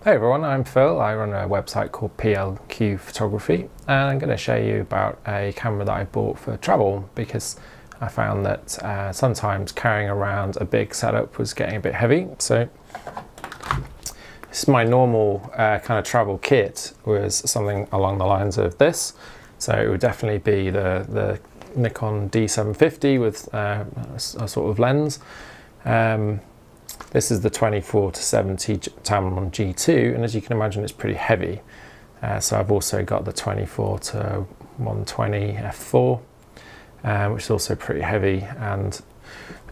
Hey everyone, I'm Phil. I run a website called PLQ Photography, and I'm going to show you about a camera that I bought for travel because I found that sometimes carrying around a big setup was getting a bit heavy. So this is my normal kind of travel kit, was something along the lines of this. So it would definitely be the Nikon D750 with a sort of lens. This is the 24-70 Tamron G2, and as you can imagine, it's pretty heavy. So I've also got the 24-120 f4, which is also pretty heavy. And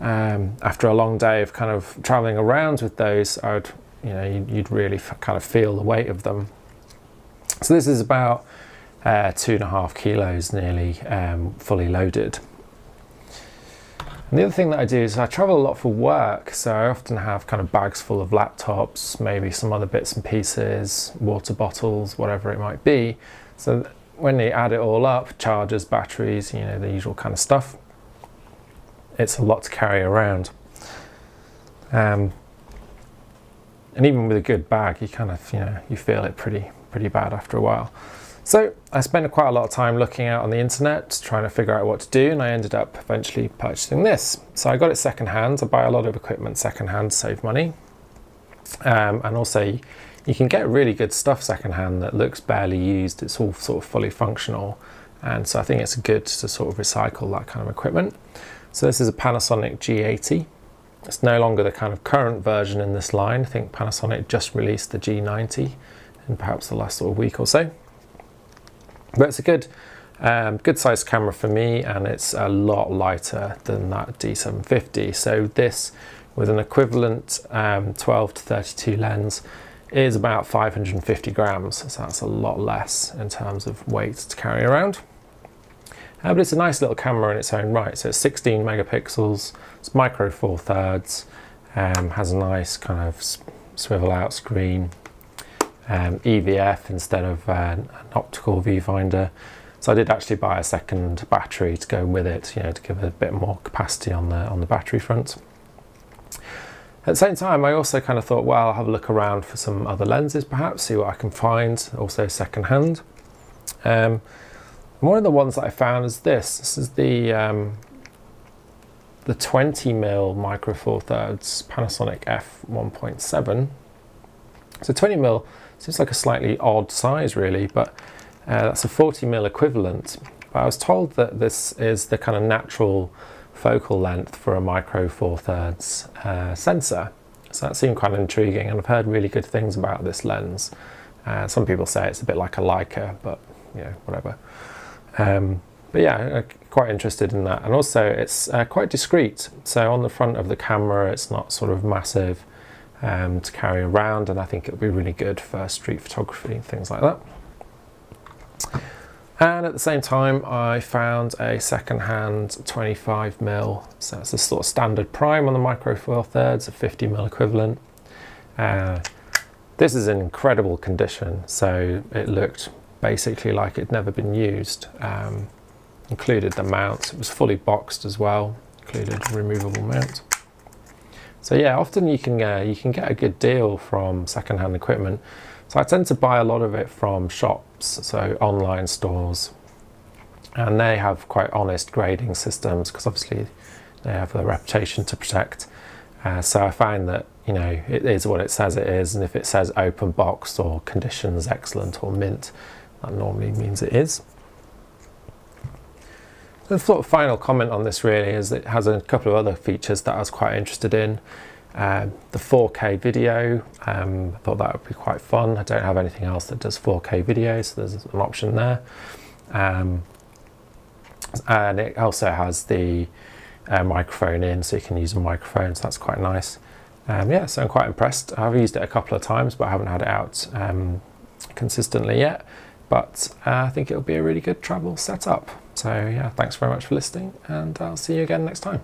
after a long day of kind of traveling around with those, you'd really kind of feel the weight of them. So this is about 2.5 kilos nearly, fully loaded. And the other thing that I do is I travel a lot for work, so I often have kind of bags full of laptops, maybe some other bits and pieces, water bottles, whatever it might be. So when you add it all up, chargers, batteries, the usual kind of stuff, it's a lot to carry around. And even with a good bag, you kind of, you feel it pretty bad after a while. So I spent quite a lot of time looking out on the internet, trying to figure out what to do, and I ended up eventually purchasing this. So I got it secondhand. I buy a lot of equipment secondhand to save money. And also you can get really good stuff secondhand that looks barely used. It's all sort of fully functional. And so I think it's good to sort of recycle that kind of equipment. So this is a Panasonic G80. It's no longer the kind of current version in this line. I think Panasonic just released the G90 in perhaps the last sort of week or so. But it's a good sized camera for me, and it's a lot lighter than that D750. So this, with an equivalent 12-32 lens, is about 550 grams. So that's a lot less in terms of weight to carry around. But it's a nice little camera in its own right. So it's 16 megapixels, it's micro four thirds, has a nice kind of swivel out screen. EVF instead of an optical viewfinder. So I did actually buy a second battery to go with it, to give it a bit more capacity on the battery front. At the same time, I also kind of thought, well, I'll have a look around for some other lenses, perhaps, see what I can find, also secondhand. One of the ones that I found is this. This is the 20mm micro four thirds Panasonic f1.7. So 20mm seems like a slightly odd size really, but that's a 40mm equivalent. But I was told that this is the kind of natural focal length for a micro four thirds sensor. So that seemed quite intriguing, and I've heard really good things about this lens. Some people say it's a bit like a Leica, but whatever. But yeah, quite interested in that. And also it's quite discreet. So on the front of the camera, it's not sort of massive to carry around, and I think it'll be really good for street photography and things like that. And at the same time, I found a second-hand 25mm, so it's a sort of standard prime on the micro four thirds, a 50mm equivalent. This is in incredible condition, so it looked basically like it'd never been used. Included the mount, it was fully boxed as well, included a removable mount. So yeah, often you can get a good deal from secondhand equipment. So I tend to buy a lot of it from shops, so online stores, and they have quite honest grading systems because obviously they have a reputation to protect. So I find that it is what it says it is, and if it says open box or conditions excellent or mint, that normally means it is. The sort of final comment on this really is that it has a couple of other features that I was quite interested in. The 4K video, I thought that would be quite fun. I don't have anything else that does 4K video, so there's an option there. And it also has the microphone in, so you can use a microphone, so that's quite nice. Yeah, so I'm quite impressed. I've used it a couple of times, but I haven't had it out consistently yet. But I think it'll be a really good travel setup. So yeah, thanks very much for listening, and I'll see you again next time.